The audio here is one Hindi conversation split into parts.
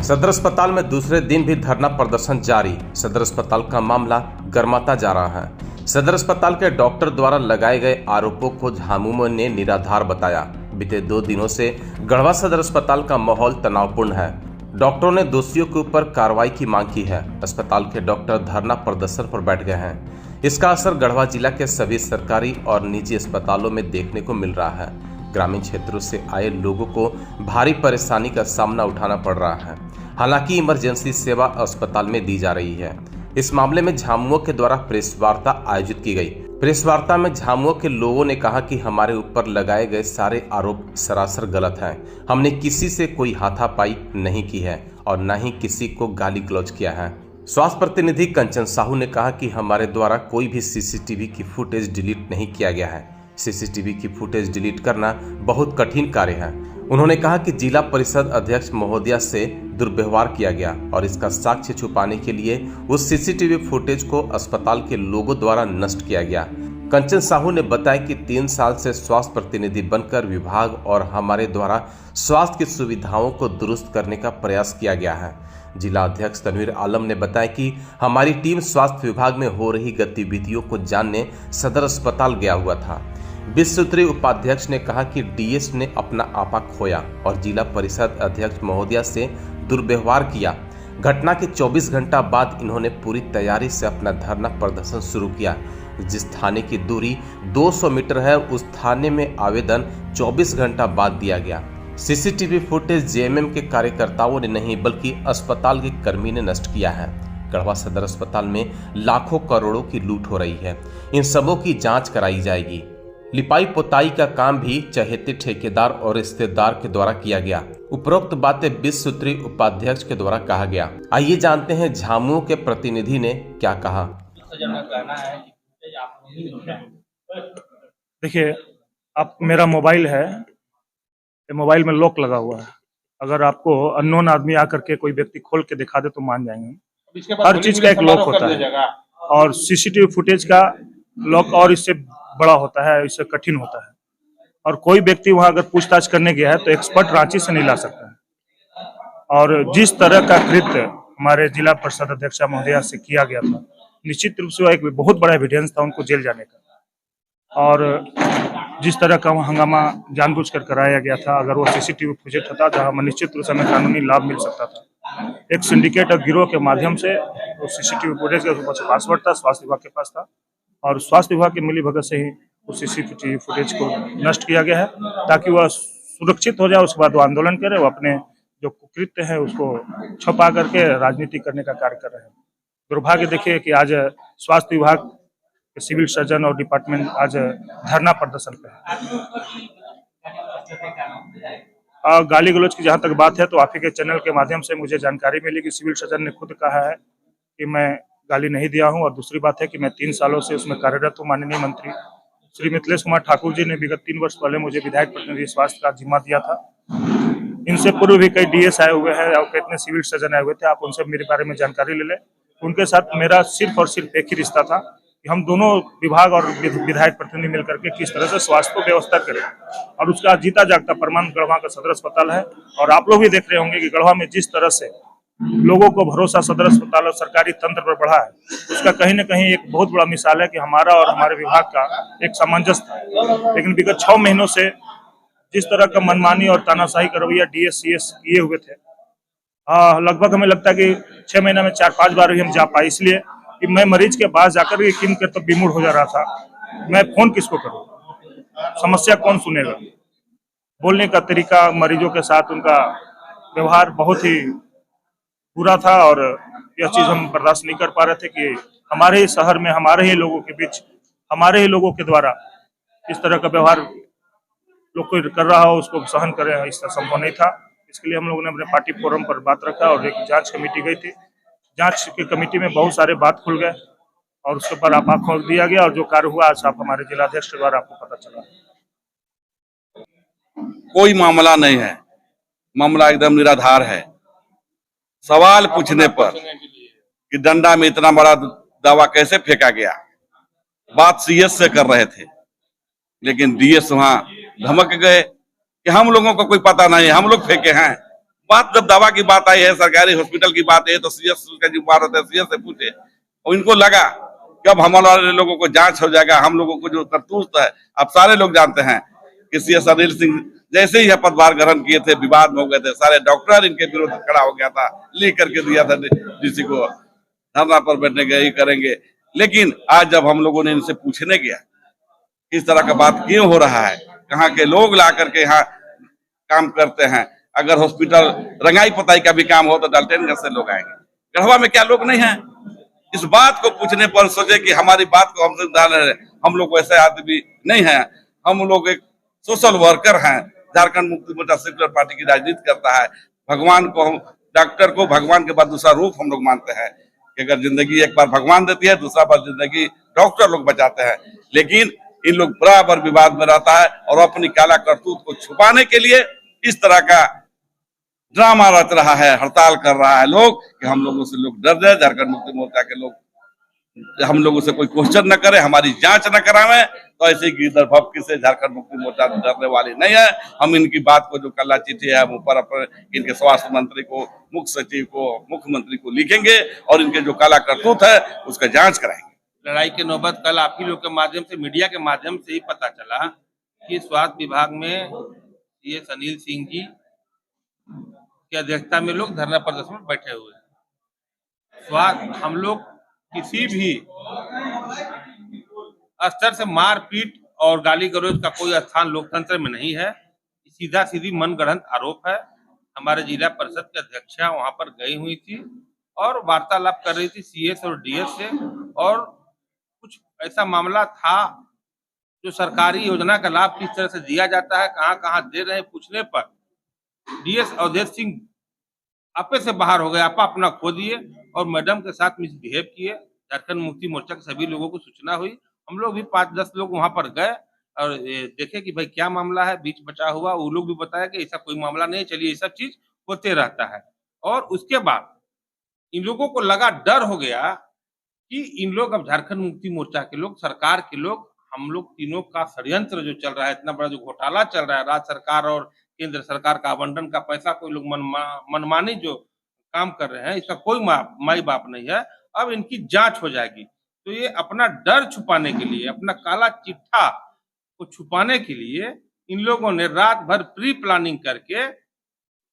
सदर अस्पताल में दूसरे दिन भी धरना प्रदर्शन जारी। सदर अस्पताल का मामला गर्माता जा रहा है। सदर अस्पताल के डॉक्टर द्वारा लगाए गए आरोपों को झामुमो ने निराधार बताया। बीते 2 दिनों से गढ़वा सदर अस्पताल का माहौल तनावपूर्ण है। डॉक्टरों ने दोषियों के ऊपर कार्रवाई की मांग की है। अस्पताल के डॉक्टर धरना प्रदर्शन पर बैठ गए हैं। इसका असर गढ़वा जिला के सभी सरकारी और निजी अस्पतालों में देखने को मिल रहा है। ग्रामीण क्षेत्रों से आए लोगों को भारी परेशानी का सामना उठाना पड़ रहा है। हालांकि इमरजेंसी सेवा अस्पताल में दी जा रही है। इस मामले में झामुमो के द्वारा प्रेस वार्ता आयोजित की गई। प्रेस वार्ता में झामुमो के लोगों ने कहा कि हमारे ऊपर लगाए गए सारे आरोप सरासर गलत हैं। हमने किसी से कोई हाथापाई नहीं की है और न ही किसी को गाली गलौज किया है। स्वास्थ्य प्रतिनिधि कंचन साहू ने कहा कि हमारे द्वारा कोई भी सीसीटीवी की फुटेज डिलीट नहीं किया गया है। सीसीटीवी की फुटेज डिलीट करना बहुत कठिन कार्य है। उन्होंने कहा कि जिला परिषद अध्यक्ष महोदया से दुर्व्यवहार किया गया और इसका साक्ष्य छुपाने के लिए उस सीसीटीवी फुटेज को अस्पताल के लोगों द्वारा नष्ट किया गया। कंचन साहू ने बताया कि 3 साल से स्वास्थ्य प्रतिनिधि बनकर विभाग और हमारे द्वारा स्वास्थ्य की सुविधाओं को दुरुस्त करने का प्रयास किया गया है। जिला अध्यक्ष तनवीर आलम ने बताया कि हमारी टीम स्वास्थ्य विभाग में हो रही गतिविधियों को जानने सदर अस्पताल गया हुआ था। 20 सूत्री उपाध्यक्ष ने कहा कि डीएस ने अपना आपा खोया और जिला परिषद अध्यक्ष महोदया से दुर्व्यवहार किया। घटना के 24 घंटा बाद इन्होंने पूरी तैयारी से अपना धरना प्रदर्शन शुरू किया। जिस थाने की दूरी 200 मीटर है, उस थाने में आवेदन 24 घंटा बाद दिया गया। सीसीटीवी फुटेज जेएमएम के कार्यकर्ताओं ने नहीं बल्कि अस्पताल के कर्मी ने नष्ट किया है। गढ़वा सदर अस्पताल में लाखों करोड़ों की लूट हो रही है। इन सबों की जांच कराई जाएगी। लिपाई पोताई का काम भी चहेते ठेकेदार और रिश्तेदार के द्वारा किया गया। उपरोक्त बातें 20 सूत्री उपाध्यक्ष के द्वारा कहा गया। आइए जानते हैं झामुमो के प्रतिनिधि ने क्या कहा। देखिए, आप मेरा मोबाइल है, मोबाइल में लॉक लगा हुआ है। अगर आपको अननोन आदमी आकर के कोई व्यक्ति खोल के दिखा दे तो मान जाएंगे। हर चीज का एक लॉक होता है और सीसीटीवी फुटेज का लॉक और इससे बड़ा होता है, इससे कठिन होता है। और कोई व्यक्ति वहां अगर पूछताछ करने गया है तो एक्सपर्ट रांची से नहीं ला सकता है। और जिस तरह का कृत्य हमारे जिला परिषद अध्यक्ष महोदया से किया गया था, निश्चित रूप से एक बहुत बड़ा एविडेंस था उनको जेल जाने का। और जिस तरह का हंगामा जानबूझकर कराया गया था, अगर वो सीसीटीवी फुटेज होता जहाँ निश्चित रूप से हमें कानूनी लाभ मिल सकता था। एक सिंडिकेट और गिरोह के माध्यम से वो सीसीटीवी फुटेज का पासवर्ड था, स्वास्थ्य विभाग के पास था और स्वास्थ्य विभाग की मिलीभगत से ही उस सीसीटीवी फुटेज को नष्ट किया गया है ताकि वह सुरक्षित हो जाए। उसके बाद वो आंदोलन करे, वो अपने जो कुकृत्य है उसको छुपा करके राजनीति करने का कार्य कर रहे हैं। दुर्भाग्य देखिए कि आज स्वास्थ्य विभाग सिविल सर्जन और डिपार्टमेंट आज धरना प्रदर्शन पे है। गाली गलौज की जहां तक बात है तो आप ही के चैनल के माध्यम से मुझे जानकारी मिली कि सिविल सर्जन ने खुद कहा है कि मैं गाली नहीं दिया हूं। और दूसरी बात है कि मैं 3 सालों से उसमें कार्यरत हूं। माननीय मंत्री श्री मिथिलेश कुमार ठाकुर जी ने विगत 3 वर्ष पहले मुझे विधायक प्रतिनिधि स्वास्थ्य का जिम्मा दिया था। इनसे पूर्व भी कई डीएस आए हुए हैं और कितने सिविल सर्जन आए हुए थे। आप उनसे मेरे बारे में जानकारी ले लें। उनके साथ मेरा सिर्फ और सिर्फ एक ही रिश्ता था कि हम दोनों विभाग और विधायक प्रतिनिधि मिलकर के किस तरह से स्वास्थ्य को व्यवस्था करें। और उसका जीता जागता प्रमाण गढ़वा का सदर अस्पताल है। और आप लोग भी देख रहे होंगे कि गढ़वा में जिस तरह से लोगों को भरोसा सदर अस्पताल और सरकारी तंत्र पर बढ़ा है, उसका कहीं न कहीं एक बहुत बड़ा मिसाल है कि हमारा और हमारे विभाग का एक सामंजस्य था। लेकिन विगत 6 महीनों से जिस तरह का मनमानी और तानाशाही का रवैया डीएस सीएस किए हुए थे, लगभग हमें लगता है कि 6 महीना में 4-5 बार भी हम जा पाए। इसलिए कि मैं मरीज के पास जाकर के किन के तो विमूढ़ हो जा रहा था। मैं फोन किसको करूं, समस्या कौन सुनेगा। बोलने का तरीका, मरीजों के साथ उनका व्यवहार बहुत ही बुरा था और यह चीज हम बर्दाश्त नहीं कर पा रहे थे कि हमारे ही शहर में हमारे ही लोगों के बीच हमारे ही लोगों के द्वारा इस तरह का व्यवहार लोग कोई कर रहा हो, उसको सहन करें, इसका संभव नहीं था। इसके लिए हम लोगों ने अपने पार्टी फोरम पर बात रखा और एक जांच कमेटी गई थी। जांच की कमेटी में बहुत सारे बात खुल गए और उसके ऊपर आपा खोल दिया गया और जो कार्य हुआ आज आप हमारे जिलाध्यक्ष के द्वारा आपको पता चला। कोई मामला नहीं है, मामला एकदम निराधार है। सवाल पूछने पर कि डंडा में इतना बड़ा दवा कैसे फेंका गया, बात सीएस से कर रहे थे, लेकिन डीएस वहां धमक गए कि हम लोगों को कोई पता नहीं, हम लोग फेंके हैं। बात जब दवा की बात आई है, सरकारी हॉस्पिटल की बात है, तो सीएस का जो बात होता है सीएस से पूछे, और इनको लगा कि अब हमारे लोगों को जांच हो जाएगा, हम लोगों को जो करतूत है अब सारे लोग जानते हैं कि सीएस अनिल सिंह जैसे ही पदभार ग्रहण किए थे विवाद में हो गए थे, सारे डॉक्टर इनके विरुद्ध खड़ा हो गया था, लिख करके दिया था डीसी को, धरना पर बैठने गए, ही करेंगे। लेकिन आज जब हम लोगों ने इनसे पूछने गया इस तरह का बात क्यों हो रहा है, कहाँ के लोग ला करके यहाँ काम करते हैं, अगर हॉस्पिटल रंगाई पताई का भी काम हो तो डाल्टनगंज से लोग आएंगे, गढ़वा में क्या लोग नहीं है? इस बात को पूछने पर सोचे कि हमारी बात को हमसे ध्यान रहे, हम लोग वैसे आदमी नहीं है, हम लोग एक सोशल वर्कर हैं, झारखंड मुक्ति मोर्चा सेक्युलर पार्टी की राजनीति करता है। भगवान को हम डॉक्टर को भगवान के बाद दूसरा रूप हम लोग मानते हैं कि अगर जिंदगी एक बार भगवान देती है, दूसरा बार जिंदगी डॉक्टर लोग बचाते हैं। लेकिन इन लोग बराबर विवाद में रहता है और अपनी काला करतूत को छुपाने के लिए इस तरह का ड्रामा रच रहा है, हड़ताल कर रहा है लोग कि हम लोगों से लोग डर जाए, झारखंड मुक्ति मोर्चा के लोग हम लोगों से कोई क्वेश्चन न करे, हमारी जांच न करावे, तो ऐसे गिरधर भपकी से झारखंड मुक्ति मोर्चा डरने वाली नहीं है। हम इनकी बात को जो कल्ला चिट्ठी है हम ऊपर इनके स्वास्थ्य मंत्री को, मुख्य सचिव को, मुख्यमंत्री को लिखेंगे और इनके जो काला करतूत है उसका जांच कराएंगे। लड़ाई के नौबत कल आप ही लोग के माध्यम से, मीडिया के माध्यम से ही पता चला कि स्वास्थ्य विभाग में सीएस अनिल सिंह जी की अध्यक्षता में लोग धरना प्रदर्शन में बैठे हुए हैं। स्वास्थ्य हम लोग किसी भी स्तर से मारपीट और गाली गलौज का कोई स्थान लोकतंत्र में नहीं है। सीधा सीधी मनगढ़ंत आरोप है। हमारे जिला परिषद के अध्यक्षा वहां पर गई हुई थी और वार्तालाप कर रही थी सीएस और डीएस से, और कुछ ऐसा मामला था जो सरकारी योजना का लाभ किस तरह से दिया जाता है, कहाँ कहाँ दे रहे हैं, पूछने पर डीएस अवधेश सिंह आपे से बाहर हो गए, आपा अपना खो दिए और मैडम के साथ मिसबिहेव किए। झारखंड मुक्ति मोर्चा के सभी लोगों को सूचना हुई, हम लोग भी 5-10 लोग वहां पर गए और देखे कि भाई क्या मामला है, बीच बचा हुआ। वो लोग भी बताया कि ऐसा कोई मामला नहीं, चलिए ये सब चीज होते रहता है। और उसके बाद इन लोगों को लगा, डर हो गया कि इन लोग अब झारखंड मुक्ति मोर्चा के लोग, सरकार के लोग, हम लोग तीनों का षड्यंत्र जो चल रहा है, इतना बड़ा जो घोटाला चल रहा है, राज्य सरकार और केंद्र सरकार का आवंटन का पैसा कोई लोग मनमानी जो काम कर रहे हैं, इसका कोई माई बाप नहीं है। अब इनकी जांच हो जाएगी। तो ये अपना डर छुपाने के लिए, अपना काला चिट्ठा को छुपाने के लिए इन लोगों ने रात भर प्री प्लानिंग करके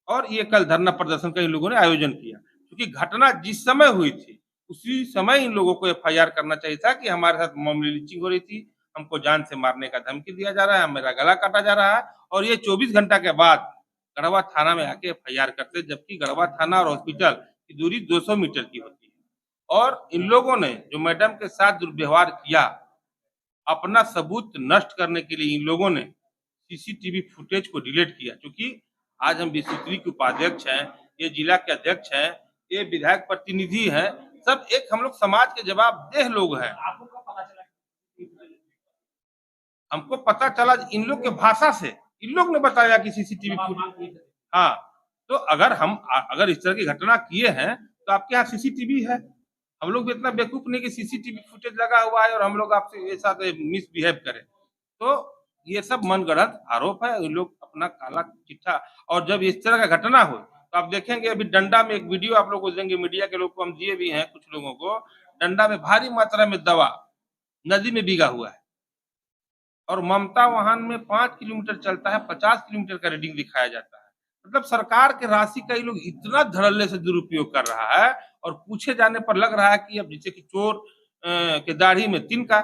और ये कल धरना प्रदर्शन का इन लोगों ने आयोजन किया। क्योंकि घटना जिस समय हुई थी उसी समय इन लोगों को एफआईआर करना चाहिए था कि हमारे साथ मामूली लिंचिंग हो रही थी, हमको जान से मारने का धमकी दिया जा रहा है, मेरा गला काटा जा रहा है, और ये 24 घंटा के बाद गढ़वा थाना में आके एफआईआर करते, जबकि गढ़वा थाना और हॉस्पिटल की दूरी 200 मीटर की होती है। और इन लोगों ने जो मैडम के साथ दुर्व्यवहार किया, अपना सबूत नष्ट करने के लिए इन लोगों ने सीसीटीवी फुटेज को डिलीट किया। क्योंकि आज हम विश्वत्री के उपाध्यक्ष हैं, ये जिला के अध्यक्ष हैं, ये विधायक प्रतिनिधि हैं, सब एक हम लोग समाज के जवाबदेह लोग हैं। हमको पता चला इन लोग के भाषा से, इन लोग ने बताया कि सीसीटीवी फुटेज। हाँ, तो अगर इस तरह की घटना किए हैं तो आपके यहाँ सीसीटीवी है। हम लोग भी इतना बेवकूफ नहीं कि सीसीटीवी फुटेज लगा हुआ है और हम लोग आपसे ऐसा मिसबिहेव करें। तो ये सब मनगढ़ंत आरोप है। इन लोग अपना काला चिट्ठा, और जब इस तरह का घटना हो तो आप देखेंगे अभी डंडा में एक वीडियो आप लोग को देंगे, मीडिया के लोग को हम दिए भी हैं, कुछ लोगों को डंडा में भारी मात्रा में दवा नदी में भीगा हुआ है। और ममता वाहन में 5 किलोमीटर चलता है, 50 किलोमीटर का रीडिंग दिखाया जाता है। मतलब सरकार के राशि का ये लोग इतना धड़ल्ले से दुरुपयोग कर रहा है, और पूछे जाने पर लग रहा है कि अब जैसे कि चोर के दाढ़ी में तिनका,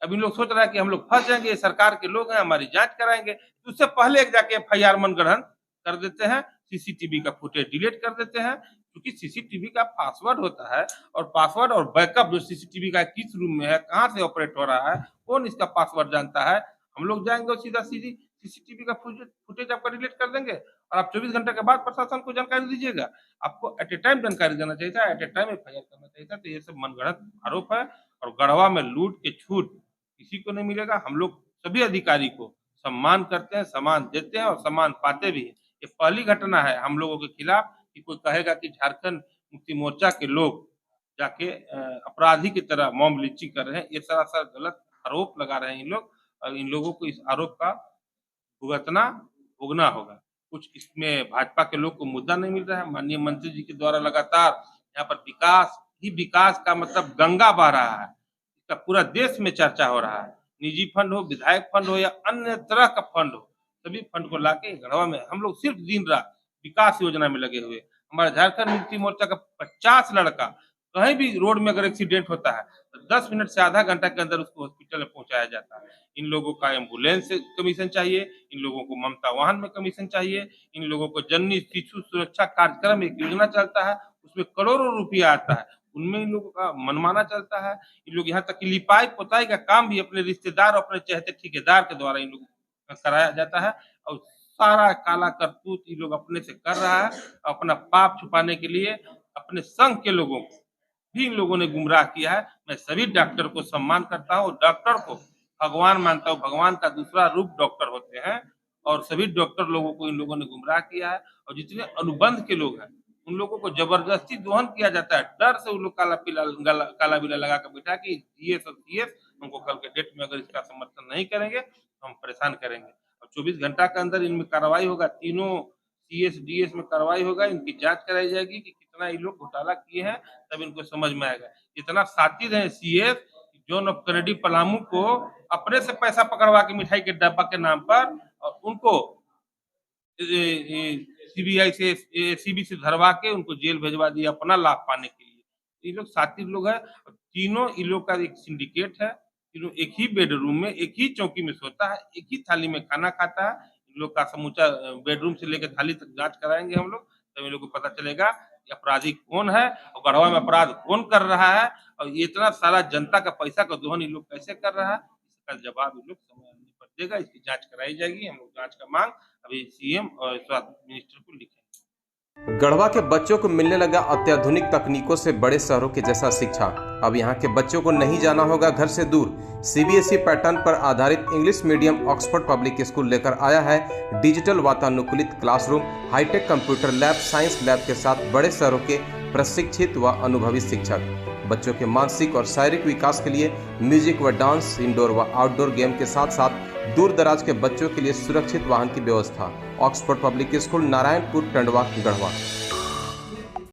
अब इन लोग सोच रहा है कि हम लोग फंस जाएंगे, ये सरकार के लोग हैं, हमारी जांच कराएंगे। तो उससे पहले एक जाके एफआईआर मनगढ़ंत कर देते हैं, सीसीटीवी का फुटेज डिलीट कर देते हैं। क्योंकि सीसीटीवी का पासवर्ड होता है, और पासवर्ड और बैकअप जो सीसीटीवी का किस रूम में है, कहाँ से ऑपरेट हो रहा है, कौन इसका पासवर्ड जानता है। हम लोग जाएंगे और सीधा सीधी सीसीटीवी का फुटेज आपका डिलीट कर देंगे, और आप 24 घंटे के बाद प्रशासन को जानकारी दीजिएगा। आपको एट ए टाइम जानकारी देना चाहिए था, एट ए टाइम एफआईआर करना चाहिए था। तो ये सब मनगढ़ंत आरोप है। और गढ़वा में लूट के छूट किसी को नहीं मिलेगा। हम लोग सभी अधिकारी को सम्मान करते हैं, सम्मान देते हैं और सम्मान पाते भी हैं। ये पहली घटना है हम लोगों के खिलाफ कि कोई कहेगा कि झारखंड मुक्ति मोर्चा के लोग जाके अपराधी की तरह मॉब लिंचिंग कर रहे हैं। ये सरासर गलत आरोप लगा रहे हैं इन लोग, और इन लोगों को इस आरोप का भुगतना होगा। कुछ इसमें भाजपा के लोग को मुद्दा नहीं मिल रहा है। माननीय मंत्री जी के द्वारा लगातार यहाँ पर विकास ही विकास का मतलब गंगा बह रहा है, इसका पूरा देश में चर्चा हो रहा है। निजी फंड हो, विधायक फंड हो या अन्य तरह का फंड हो, सभी फंड को लाके गढ़वा में हम लोग सिर्फ दिन रात विकास योजना में लगे हुए। हमारा झारखंड मुक्ति मोर्चा का 50 लड़का कहीं भी रोड में अगर एक्सीडेंट होता है तो 10 मिनट से आधा घंटा के अंदर उसको हॉस्पिटल में पहुंचाया जाता है। इन लोगों का एम्बुलेंस से कमीशन चाहिए, इन लोगों को ममता वाहन में कमीशन चाहिए, इन लोगों को जननी शिशु सुरक्षा कार्यक्रम एक योजना चलता है, उसमें करोड़ों रुपया आता है, उनमें इन लोगों का मनमाना चलता है। इन लोग यहाँ तक कि लिपाई पोताई का काम भी अपने रिश्तेदार और अपने चहेते ठेकेदार के द्वारा इन लोगों का कराया जाता है और सारा काला करतूत इन लोग अपने से कर रहा है। अपना पाप छुपाने के लिए अपने संघ के लोगों को भी इन लोगों ने गुमराह किया है। मैं सभी डॉक्टर को सम्मान करता हूँ, डॉक्टर को भगवान मानता हूँ, भगवान का दूसरा रूप डॉक्टर होते हैं और सभी डॉक्टर लोगों को इन लोगों ने गुमराह किया है। और जितने अनुबंध के लोग हैं उन लोगों को जबरदस्ती दोहन किया जाता है, डर से उन लोग काला बिला लगा कर बैठा कि जीएस और सीएस हमको कल के डेट में अगर इसका समर्थन नहीं करेंगे तो हम परेशान करेंगे। और 24 घंटा के अंदर इनमें कार्रवाई होगा, तीनों सीएस डीएस में कार्रवाई होगा, इनकी जांच कराई जाएगी कि कितना ये लोग घोटाला किए हैं, तब इनको समझ में आएगा। इतना शातिर है CS John of Kennedy Palamu को अपने से पैसा पकड़वा के मिठाई के डब्बा के नाम पर और उनको सीबीआई से एसीबी से धरवा के उनको जेल भेजवा दिया अपना लाभ पाने के लिए। ये लोग शातिर लोग हैं। तीनों इन लोग का एक सिंडिकेट है, तीनों एक ही बेडरूम में एक ही चौकी में सोता है, एक ही थाली में खाना खाता है। इन लोग का समूचा बेडरूम से लेकर थाली तक जांच कराएंगे हम लोग, तब इन लोग को पता चलेगा कि अपराधी कौन है और गढ़वा में अपराध कौन कर रहा है और ये इतना सारा जनता का पैसा का दोहन इन लोग कैसे कर रहा है, इसका जवाब इन लोग समय आने पर देगा। इसकी जांच कराई जाएगी। हम लोग जांच का मांग अभी सीएम और स्वास्थ्य मिनिस्टर को लिखेंगे। गढ़वा के बच्चों को मिलने लगा अत्याधुनिक तकनीकों से बड़े शहरों के जैसा शिक्षा। अब यहाँ के बच्चों को नहीं जाना होगा घर से दूर। सीबीएसई पैटर्न पर आधारित English medium Oxford public school लेकर आया है डिजिटल वातानुकूलित classroom, hi tech computer lab, science lab के साथ बड़े शहरों के प्रशिक्षित व अनुभवी शिक्षक। बच्चों के मानसिक और शारीरिक विकास के लिए म्यूजिक व डांस, इंडोर व आउटडोर गेम के साथ साथ दूर दराज के बच्चों के लिए सुरक्षित वाहन की व्यवस्था। Oxford public school, Narayanpur, Tandwa, Garhwa.